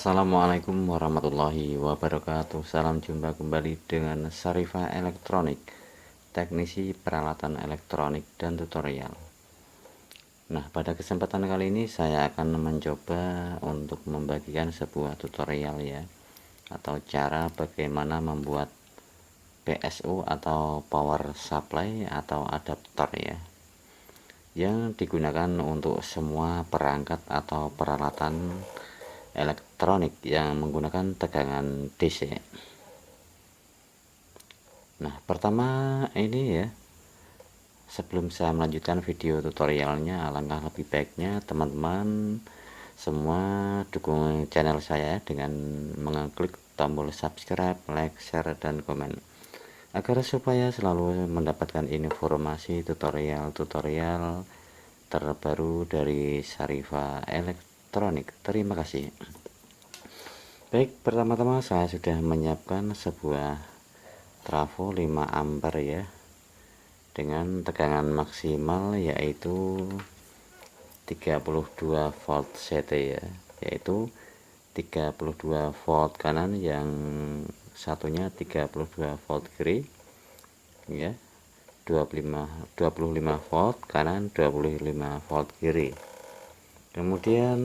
Assalamualaikum warahmatullahi wabarakatuh. Salam jumpa kembali dengan Syarifa Elektronik, teknisi peralatan elektronik dan tutorial. Nah, pada kesempatan kali ini saya akan mencoba untuk membagikan sebuah tutorial ya, atau cara bagaimana membuat PSU atau power supply atau adaptor ya, yang digunakan untuk semua perangkat atau peralatan elektronik yang menggunakan tegangan DC. Nah, pertama ini ya, sebelum saya melanjutkan video tutorialnya, alangkah lebih baiknya teman-teman semua dukung channel saya dengan mengklik tombol subscribe, like, share, dan komen, agar supaya selalu mendapatkan informasi tutorial-tutorial terbaru dari Syarifa Elektronik. Terima kasih. Baik, pertama-tama saya sudah menyiapkan sebuah trafo 5 ampere ya, dengan tegangan maksimal yaitu 32 volt CT ya, yaitu 32 volt kanan, yang satunya 32 volt kiri ya, 25 volt kanan, 25 volt kiri. Kemudian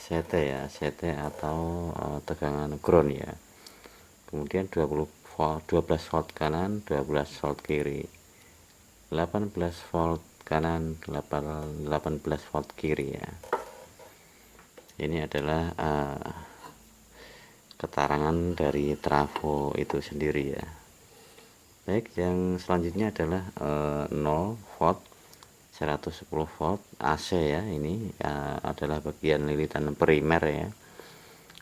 CT ya, CT atau tegangan ground ya. Kemudian 12 volt kanan, 12 volt kiri, 18 volt kanan, 18 volt kiri ya. Ini adalah keterangan dari trafo itu sendiri ya. Baik, yang selanjutnya adalah 0 volt, 110 volt AC ya. Ini adalah bagian lilitan primer ya.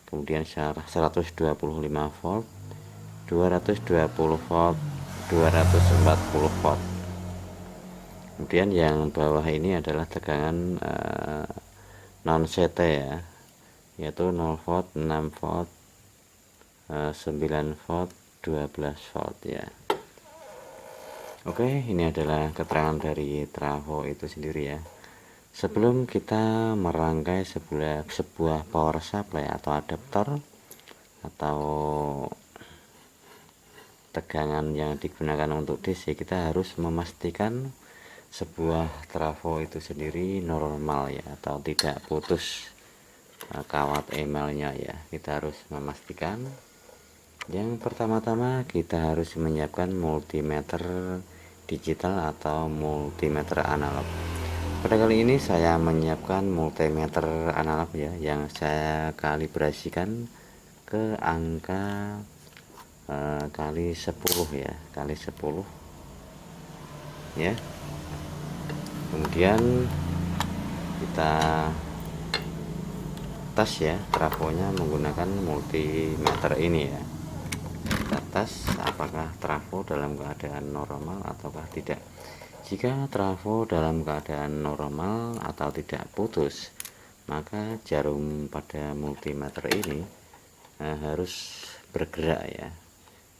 Kemudian 125 volt, 220 volt, 240 volt. Kemudian yang bawah ini adalah tegangan non CT ya, yaitu 0 volt, 6 volt, 9 volt, 12 volt ya. Oke, ini adalah keterangan dari trafo itu sendiri ya. Sebelum kita merangkai sebuah power supply atau adaptor atau tegangan yang digunakan untuk DC, kita harus memastikan sebuah trafo itu sendiri normal ya, atau tidak putus kawat emalnya ya. Kita harus memastikan. Yang pertama-tama kita harus menyiapkan multimeter digital atau multimeter analog. Pada kali ini saya menyiapkan multimeter analog ya, yang saya kalibrasikan ke angka kali 10 ya, kali 10 ya. Kemudian kita tes ya trafonya menggunakan multimeter ini ya. Kita tes apakah trafo dalam keadaan normal ataukah tidak. Jika trafo dalam keadaan normal atau tidak putus, maka jarum pada multimeter ini harus bergerak ya,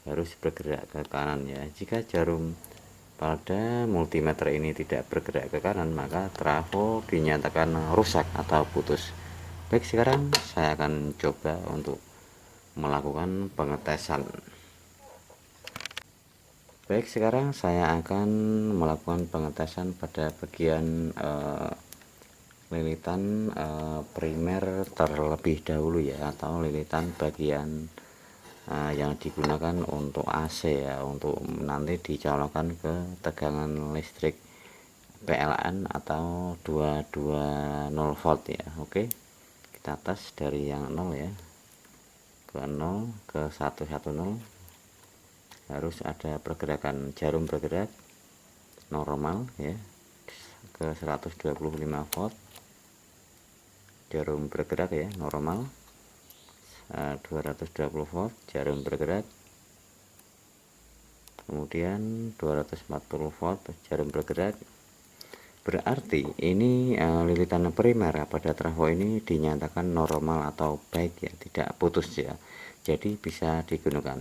harus bergerak ke kanan ya. Jika jarum pada multimeter ini tidak bergerak ke kanan, maka trafo dinyatakan rusak atau putus. Baik, sekarang saya akan coba untuk melakukan pengetesan. Baik, sekarang saya akan melakukan pengetesan pada bagian lilitan primer terlebih dahulu ya, atau lilitan bagian yang digunakan untuk AC ya, untuk nanti dicolokkan ke tegangan listrik PLN atau 220 volt ya. Oke, kita tes dari yang 0 ya, ke 0 ke 110. Harus ada pergerakan jarum, bergerak normal ya, ke 125 volt. Jarum bergerak ya, normal. 220 volt, jarum bergerak. Kemudian 240 volt, jarum bergerak. Berarti ini lilitan primer pada trafo ini dinyatakan normal atau baik ya, tidak putus ya, jadi bisa digunakan.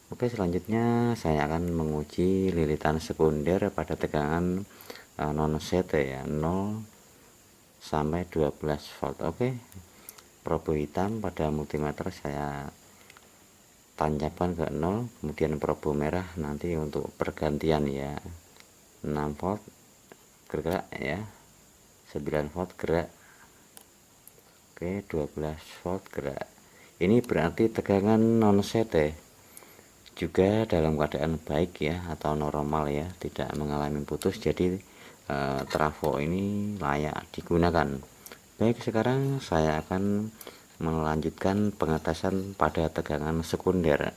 Oke, selanjutnya saya akan menguji lilitan sekunder pada tegangan non CT ya, 0, sampai 12 volt. Oke, probe hitam pada multimeter saya tancapkan ke 0, kemudian probe merah nanti untuk pergantian ya, 6 volt gerak ya, 9 volt gerak, oke 12 volt gerak. Ini berarti tegangan non sete juga dalam keadaan baik ya, atau normal ya, tidak mengalami putus. Jadi trafo ini layak digunakan. Baik, sekarang saya akan melanjutkan pengetesan pada tegangan sekunder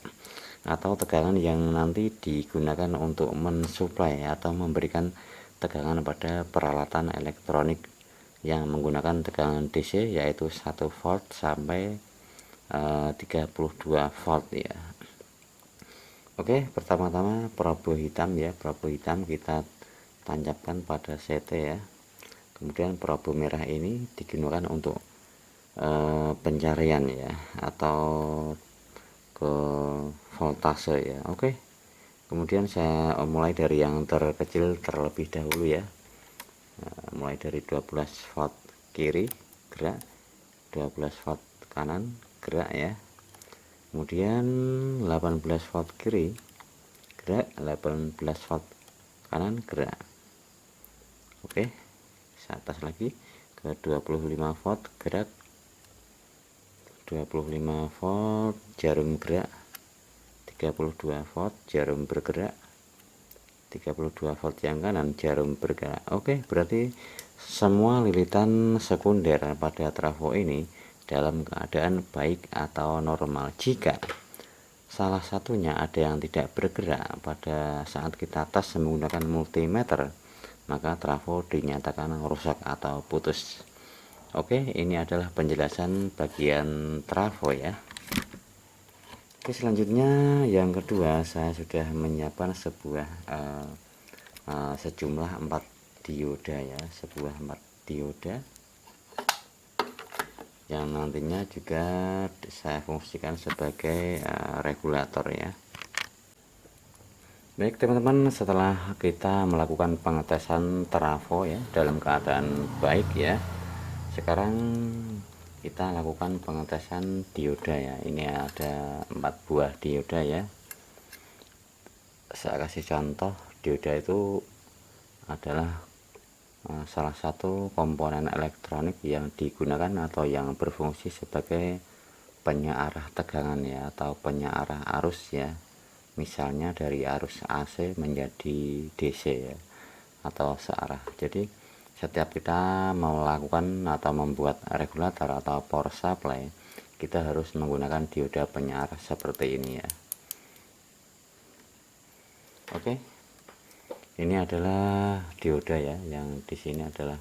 atau tegangan yang nanti digunakan untuk mensuplai atau memberikan tegangan pada peralatan elektronik yang menggunakan tegangan DC, yaitu 1 volt sampai 32 volt ya. Oke, pertama-tama probe hitam ya, probe hitam kita tancapkan pada CT ya. Kemudian probe merah ini digunakan untuk pencarian ya, atau ke voltase ya. Oke, kemudian saya mulai dari yang terkecil terlebih dahulu ya. Mulai dari 12 volt kiri gerak, 12 volt kanan gerak ya, kemudian 18 volt kiri gerak, 18 volt kanan gerak. Oke, ke atas lagi ke 25 volt gerak, 25 volt jarum gerak, 32 volt jarum bergerak, 32 volt yang kanan jarum bergerak. Oke, berarti semua lilitan sekunder pada trafo ini dalam keadaan baik atau normal. Jika salah satunya ada yang tidak bergerak pada saat kita tes menggunakan multimeter, maka trafo dinyatakan rusak atau putus. Oke, ini adalah penjelasan bagian trafo ya. Oke, selanjutnya yang kedua, saya sudah menyiapkan sebuah sejumlah 4 dioda ya, sebuah 4 dioda yang nantinya juga saya fungsikan sebagai regulator ya. Baik teman-teman, setelah kita melakukan pengetesan trafo ya dalam keadaan baik ya, sekarang kita lakukan pengetesan dioda ya. Ini ada 4 buah dioda ya. Saya kasih contoh, dioda itu adalah salah satu komponen elektronik yang digunakan atau yang berfungsi sebagai penyearah tegangan ya, atau penyearah arus ya, misalnya dari arus AC menjadi DC ya, atau searah. Jadi setiap kita melakukan atau membuat regulator atau power supply, kita harus menggunakan dioda penyearah seperti ini ya. Oke, ini adalah dioda ya, yang di sini adalah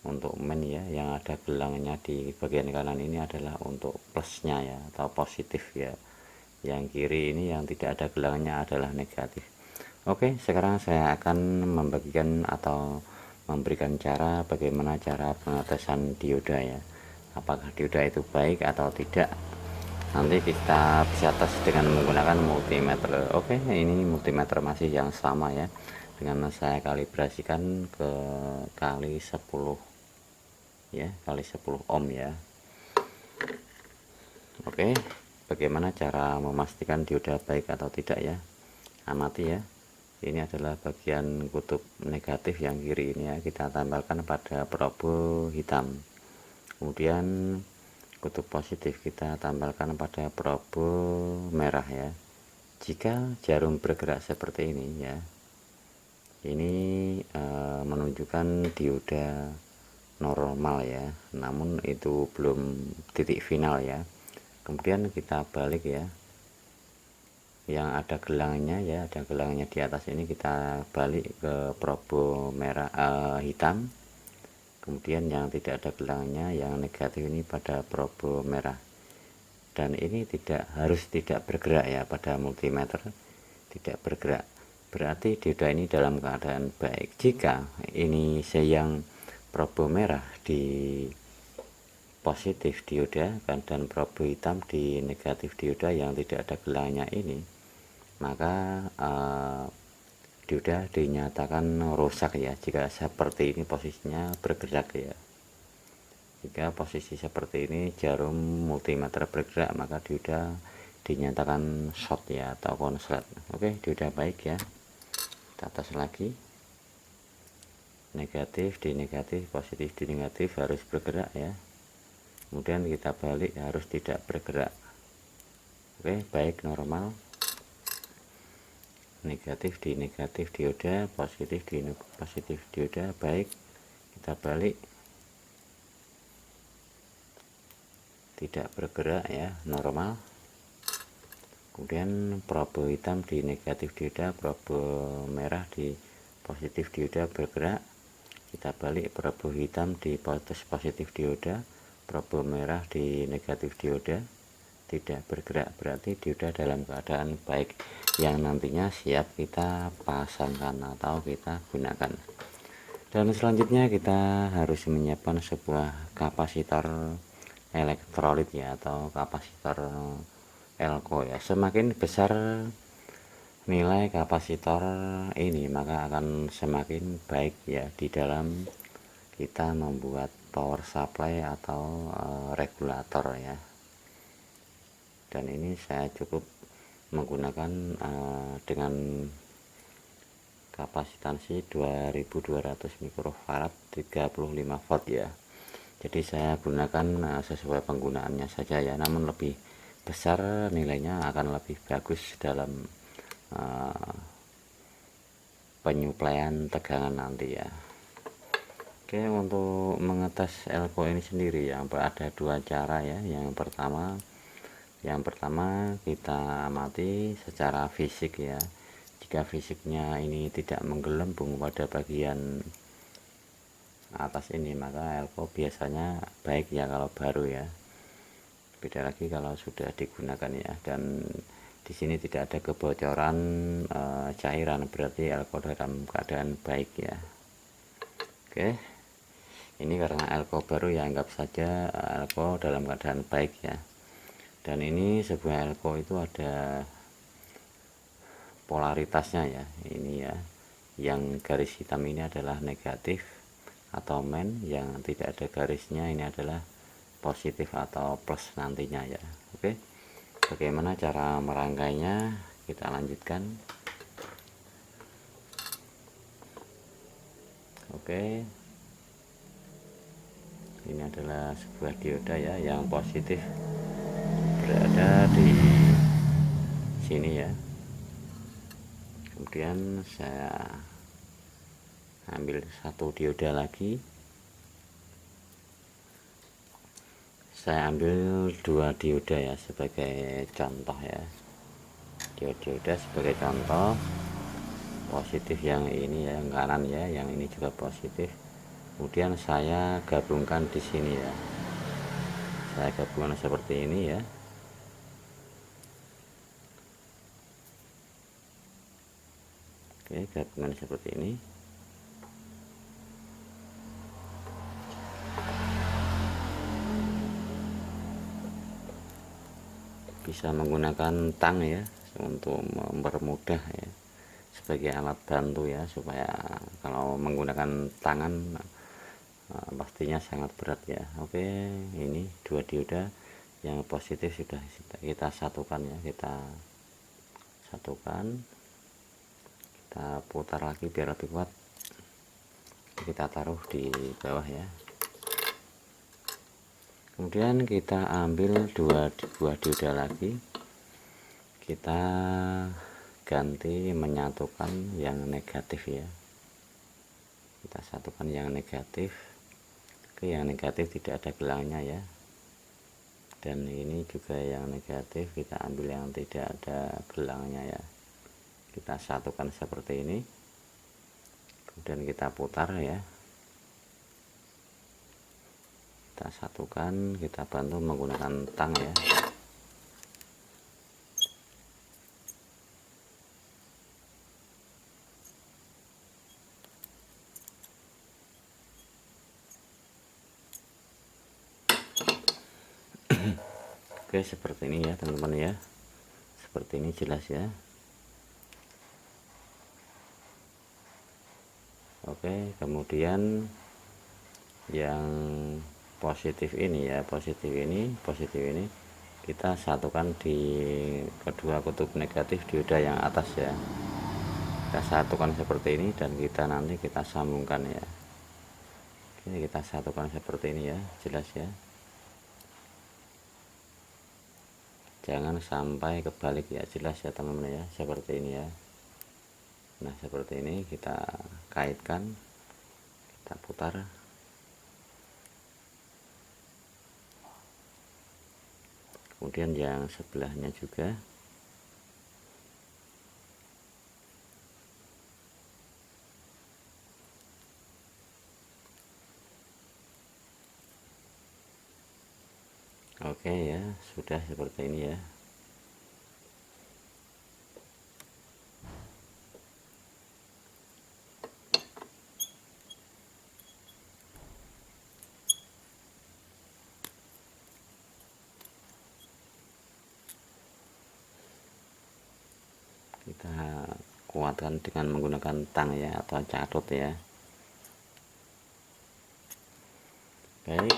untuk main ya, yang ada gelangnya di bagian kanan ini adalah untuk plusnya ya, atau positif ya. Yang kiri ini yang tidak ada gelangnya adalah negatif. Oke, sekarang saya akan membagikan atau memberikan cara bagaimana cara pengetesan dioda ya, apakah dioda itu baik atau tidak. Nanti kita bisa tes dengan menggunakan multimeter. Oke, ini multimeter masih yang sama ya, dengan saya kalibrasikan ke kali 10 ya, kali 10 ohm ya. Oke, bagaimana cara memastikan dioda baik atau tidak ya, amati ya. Ini adalah bagian kutub negatif yang kiri ini ya, kita tambahkan pada probe hitam. Kemudian kutub positif kita tambahkan pada probe merah ya. Jika jarum bergerak seperti ini ya, ini menunjukkan dioda normal ya, namun itu belum titik final ya. Kemudian kita balik ya, yang ada gelangnya ya, ada gelangnya di atas ini, kita balik ke probe merah hitam. Kemudian yang tidak ada gelangnya, yang negatif ini pada probe merah. Dan ini harus tidak bergerak ya, pada multimeter tidak bergerak, berarti dioda ini dalam keadaan baik. Jika ini yang probe merah di positif dioda dan probe hitam di negatif dioda yang tidak ada gelangnya ini, maka dioda dinyatakan rusak ya, jika seperti ini posisinya bergerak ya. Jika posisi seperti ini jarum multimeter bergerak, maka dioda dinyatakan short ya, atau konslet. Oke, dioda baik ya. Kita tes lagi, negatif di negatif, positif di negatif, harus bergerak ya. Kemudian kita balik, harus tidak bergerak. Oke, baik, normal. Negatif di negatif dioda, positif di positif dioda, baik. Kita balik, tidak bergerak ya, normal. Kemudian probe hitam di negatif dioda, probe merah di positif dioda bergerak. Kita balik, probe hitam di positif dioda, probe merah di negatif dioda, tidak bergerak, berarti dioda dalam keadaan baik, yang nantinya siap kita pasangkan atau kita gunakan. Dan selanjutnya kita harus menyiapkan sebuah kapasitor elektrolit ya, atau kapasitor elko ya. Semakin besar nilai kapasitor ini, maka akan semakin baik ya di dalam kita membuat power supply atau regulator ya. Dan ini saya cukup menggunakan dengan kapasitansi 2200 mikrofarad 35 volt ya. Jadi saya gunakan sesuai penggunaannya saja ya, namun lebih besar nilainya akan lebih bagus dalam penyuplaian tegangan nanti ya. Oke, untuk mengetes elko ini sendiri ya, ada dua cara ya. Yang pertama kita amati secara fisik ya. Jika fisiknya ini tidak menggelembung pada bagian atas ini, maka elko biasanya baik ya kalau baru ya. Beda lagi kalau sudah digunakan ya. Dan di sini tidak ada kebocoran cairan, berarti elko dalam keadaan baik ya. Oke, ini karena elko baru ya, anggap saja elko dalam keadaan baik ya. Dan ini sebuah elko itu ada polaritasnya ya, ini ya. Yang garis hitam ini adalah negatif atau main, yang tidak ada garisnya ini adalah positif atau plus nantinya ya. Oke, bagaimana cara merangkainya, kita lanjutkan. Oke, ini adalah sebuah dioda ya, yang positif berada di sini ya. Kemudian saya ambil satu dioda lagi, saya ambil dua dioda ya sebagai contoh ya. Dioda sebagai contoh, positif yang ini ya, yang kanan ya, yang ini juga positif. Kemudian saya gabungkan di sini ya, saya gabungkan seperti ini ya. Oke, gabungan seperti ini. Bisa menggunakan tang ya untuk mempermudah ya, sebagai alat bantu ya, supaya kalau menggunakan tangan pastinya sangat berat ya. Oke, ini dua dioda yang positif sudah kita satukan ya, kita satukan, kita putar lagi biar lebih kuat, kita taruh di bawah ya. Kemudian kita ambil dua buah dioda lagi, kita ganti menyatukan yang negatif ya, kita satukan yang negatif. Oke, yang negatif tidak ada gelangnya ya, dan ini juga yang negatif kita ambil yang tidak ada gelangnya ya, kita satukan seperti ini. Kemudian kita putar ya, kita satukan, kita bantu menggunakan tang ya. Oke, seperti ini ya teman-teman ya, seperti ini jelas ya. Oke, kemudian yang positif ini ya, positif ini kita satukan di kedua kutub negatif dioda yang atas ya. Kita satukan seperti ini dan kita nanti kita sambungkan ya. Oke, kita satukan seperti ini ya, jelas ya. Jangan sampai kebalik ya, jelas ya teman-teman ya, seperti ini ya. Nah seperti ini kita kaitkan, kita putar. Kemudian yang sebelahnya juga. Oke ya, sudah seperti ini ya. Kita kuatkan dengan menggunakan tang ya, atau carut ya. Baik,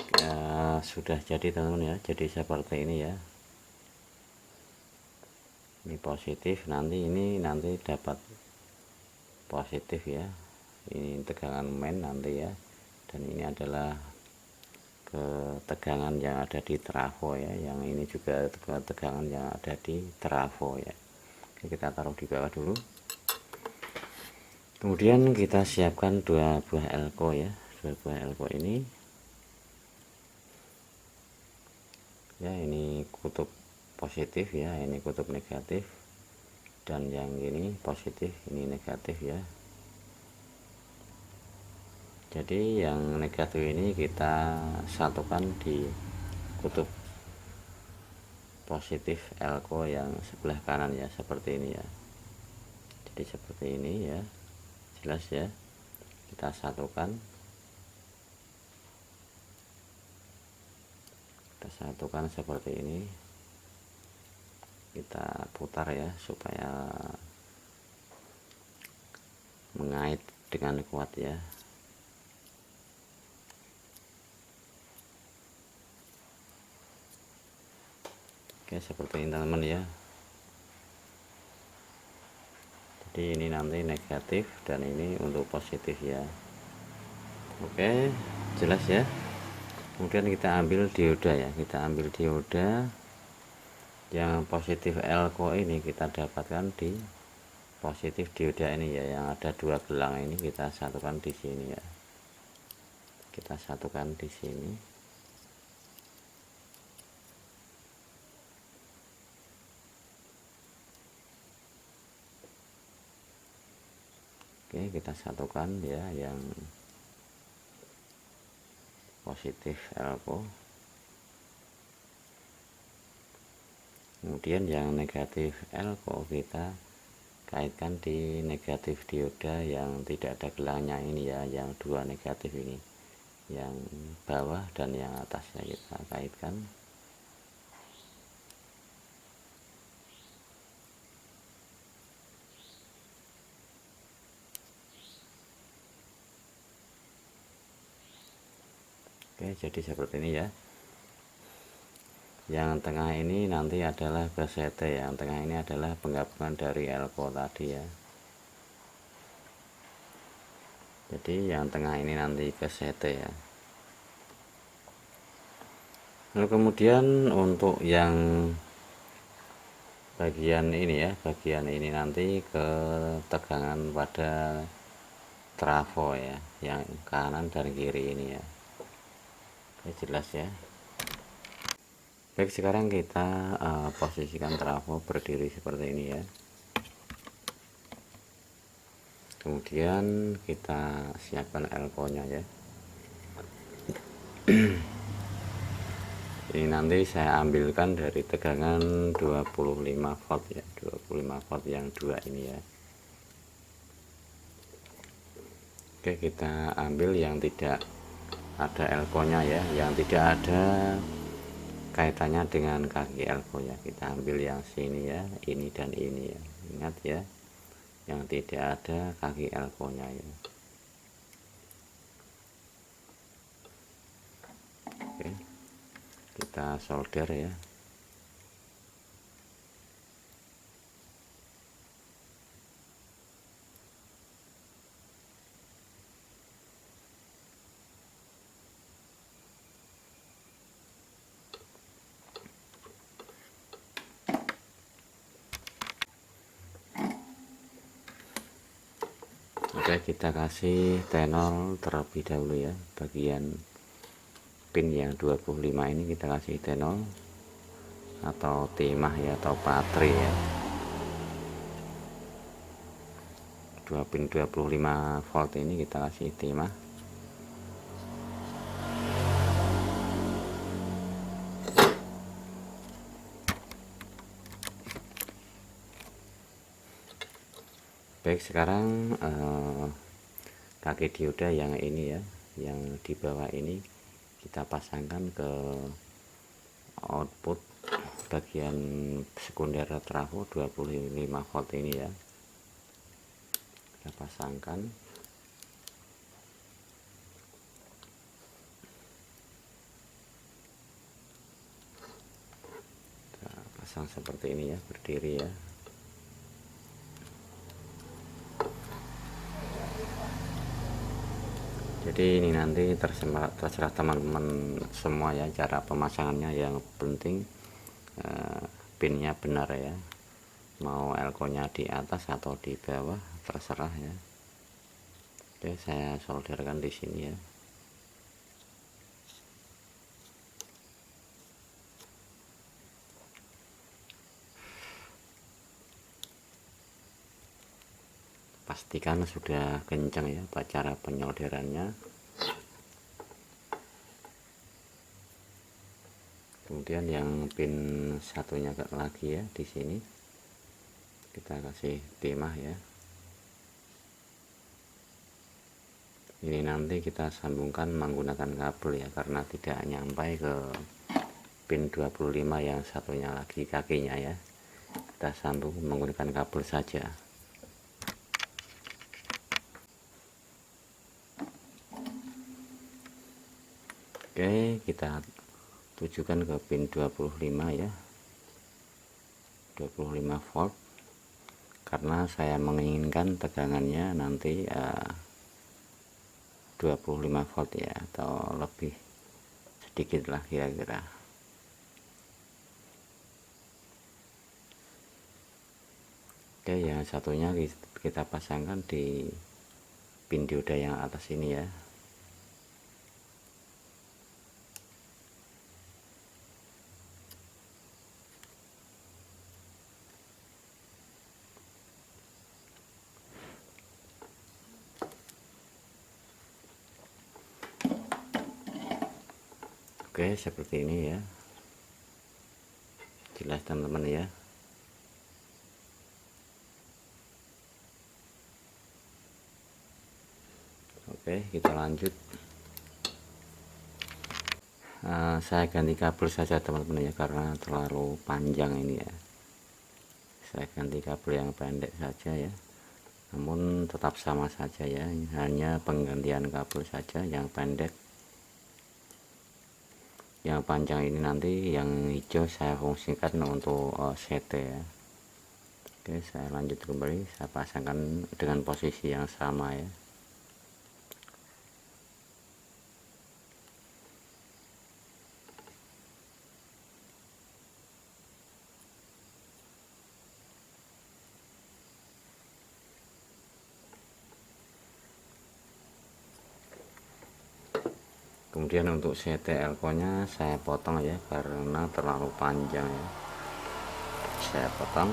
sudah jadi teman-teman ya, jadi seperti ini ya. Ini positif, nanti ini nanti dapat positif ya, ini tegangan main nanti ya, dan ini adalah ketegangan yang ada di trafo ya, yang ini juga ketegangan yang ada di trafo ya. Oke, kita taruh di bawah dulu. Kemudian kita siapkan dua buah elko ya, dua buah elko ini ya, ini kutub positif ya, ini kutub negatif, dan yang ini positif, ini negatif ya. Jadi yang negatif ini kita satukan di kutub positif elko yang sebelah kanan ya, seperti ini ya. Jadi seperti ini ya, jelas ya. Kita satukan, seperti ini. Kita putar ya supaya mengait dengan kuat ya. Oke, seperti ini teman-teman ya. Jadi ini nanti negatif dan ini untuk positif ya. Oke, jelas ya. Kemudian kita ambil dioda ya, kita ambil dioda yang positif elko ini, kita dapatkan di positif dioda ini ya, yang ada dua gelang ini kita satukan di sini ya. Kita satukan di sini. Oke, kita satukan ya yang positif elko. Kemudian yang negatif elko kita kaitkan di negatif dioda yang tidak ada gelangnya ini ya, yang dua negatif ini, yang bawah dan yang atasnya kita kaitkan. Oke, jadi seperti ini ya. Yang tengah ini nanti adalah kesete, yang tengah ini adalah penggabungan dari elko tadi ya. Jadi yang tengah ini nanti kesete ya. Lalu kemudian untuk yang bagian ini ya, bagian ini nanti ketegangan pada trafo ya, yang kanan dan kiri ini ya. Oke, jelas ya. Baik, sekarang kita posisikan trafo berdiri seperti ini ya. Kemudian kita siapkan elko nya ya. Ini nanti saya ambilkan dari tegangan 25 volt ya, 25 volt yang dua ini ya. Oke, kita ambil yang tidak ada elko nya ya, yang tidak ada kaitannya dengan kaki elko ya. Kita ambil yang sini ya, ini dan ini ya. Ingat ya, yang tidak ada kaki elko nya ya. Oke, kita solder ya. Oke, kita kasih tenol terlebih dahulu ya. Bagian pin yang 25 ini kita kasih tenol atau timah ya, atau patri ya. 2 pin 25 volt ini kita kasih timah. Baik, sekarang kaki dioda yang ini ya, yang di bawah ini kita pasangkan ke output bagian sekunder trafo 25 volt ini ya. Kita pasangkan. Kita pasang seperti ini ya, berdiri ya. Jadi ini nanti terserah teman-teman semua ya cara pemasangannya. Yang penting pinnya benar ya, mau elko nya di atas atau di bawah terserah ya. Oke, saya solderkan di sini ya. Pastikan sudah kencang ya cara penyolderannya. Kemudian yang pin satunya lagi ya, di sini kita kasih timah ya. Ini nanti kita sambungkan menggunakan kabel ya, karena tidak nyampai ke pin 25 yang satunya lagi kakinya ya. Kita sambung menggunakan kabel saja. Oke, kita tujukan ke pin 25 ya, 25 volt, karena saya menginginkan tegangannya nanti 25 volt ya, atau lebih sedikit lah kira-kira. Oke, yang satunya kita pasangkan di pin dioda yang atas ini ya. Oke, seperti ini ya, jelas teman-teman ya. Oke, kita lanjut. Saya ganti kabel saja teman-teman ya, karena terlalu panjang ini ya. Saya ganti kabel yang pendek saja ya, namun tetap sama saja ya, hanya penggantian kabel saja. Yang pendek, yang panjang ini nanti yang hijau saya fungsikan untuk CT ya. Oke, saya lanjut kembali, saya pasangkan dengan posisi yang sama ya. Kemudian untuk CT elko nya saya potong ya, karena terlalu panjang ya, saya potong.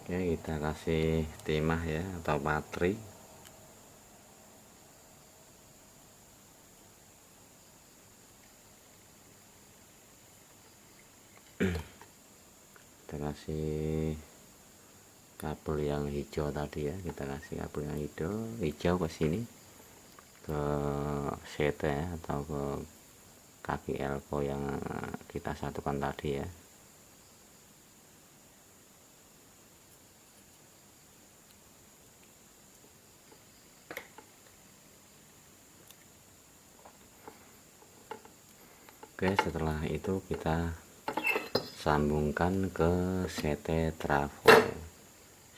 Oke, kita kasih timah ya, atau patri. Kita kasih kabel yang hijau tadi ya, kita kasih kabel yang hijau ke sini, ke CT ya, atau ke kaki elko yang kita satukan tadi ya. Oke, setelah itu kita sambungkan ke CT trafo.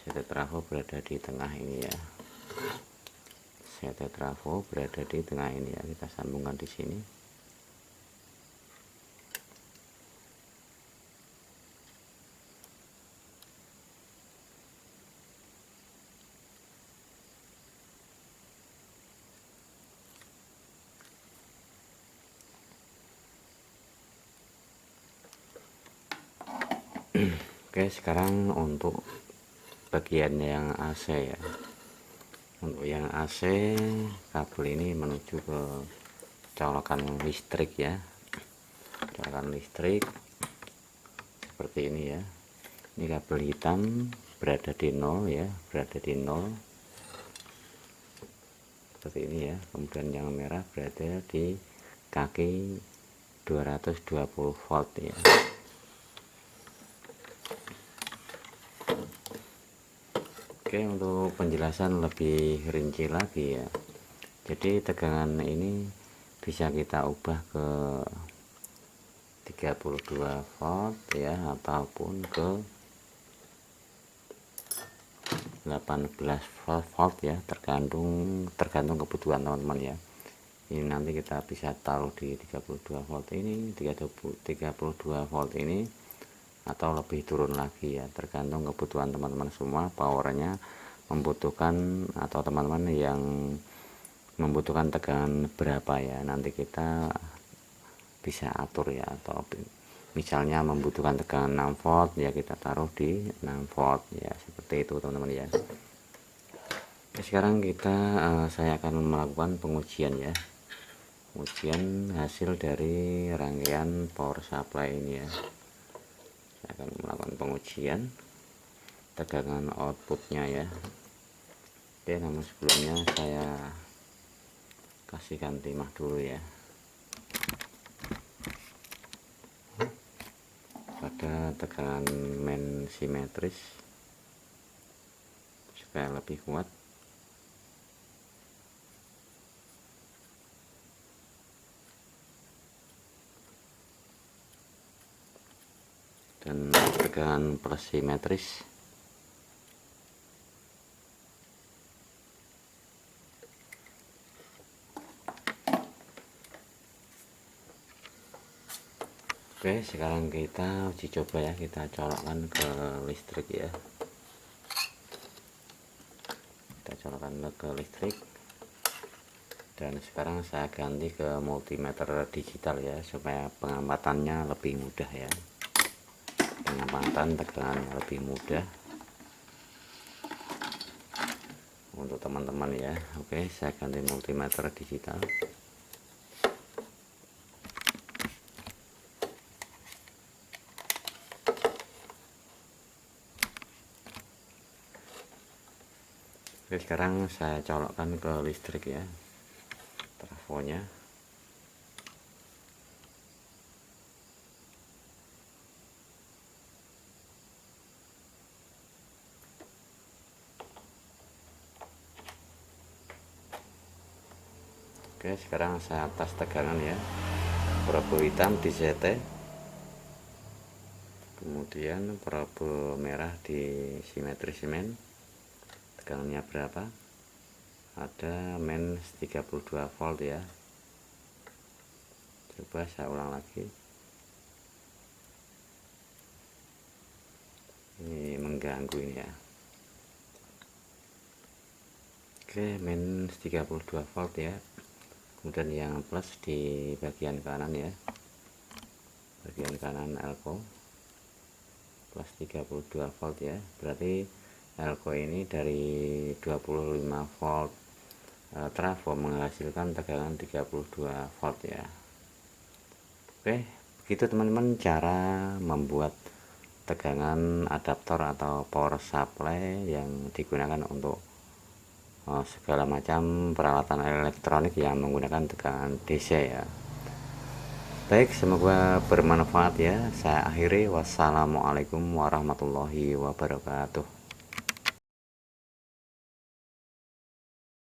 CT trafo berada di tengah ini ya. CT trafo berada di tengah ini ya. Kita sambungkan di sini. Oke, sekarang untuk bagian yang AC ya. Untuk yang AC, kabel ini menuju ke colokan listrik ya. Colokan listrik seperti ini ya. Ini kabel hitam berada di 0 ya, berada di 0 seperti ini ya. Kemudian yang merah berada di kaki 220 volt ya. Oke, untuk penjelasan lebih rinci lagi ya. Jadi tegangan ini bisa kita ubah ke 32 volt ya, ataupun ke 18 volt ya, tergantung kebutuhan teman-teman ya. Ini nanti kita bisa taruh di 32 volt ini, 32 volt ini, atau lebih turun lagi ya, tergantung kebutuhan teman-teman semua. Powernya membutuhkan, atau teman-teman yang membutuhkan tegangan berapa ya, nanti kita bisa atur ya. Atau misalnya membutuhkan tegangan 6 volt ya, kita taruh di 6 volt ya, seperti itu teman-teman ya. Oke, sekarang saya akan melakukan pengujian ya, pengujian hasil dari rangkaian power supply ini ya. Saya akan melakukan pengujian tegangan outputnya ya. Oke, namun sebelumnya saya kasihkan timah dulu ya, pada tegangan main simetris supaya lebih kuat. Dan tegangan plus simetris Oke, sekarang kita uji coba ya, kita colokkan ke listrik ya. Kita colokkan ke listrik. Dan sekarang saya ganti ke multimeter digital ya, supaya pengamatannya lebih mudah ya. Pengamatan tegangannya lebih mudah untuk teman-teman ya. Oke, saya ganti multimeter digital. Oke, sekarang saya colokkan ke listrik ya, trafonya. Oke, sekarang saya atas tegangan ya, probe hitam di CT, kemudian probe merah di simetri semen. Tegangannya berapa? Ada main 32 volt ya. Coba saya ulang lagi. Ini mengganggu ini ya. Oke, main 32 volt ya. Kemudian yang plus di bagian kanan ya, bagian kanan elko plus 32 volt ya. Berarti elko ini dari 25 volt trafo menghasilkan tegangan 32 volt ya. Oke, begitu teman-teman cara membuat tegangan adaptor atau power supply yang digunakan untuk segala macam peralatan elektronik yang menggunakan tegangan DC ya. Baik, semoga bermanfaat ya. Saya akhiri, wassalamualaikum warahmatullahi wabarakatuh.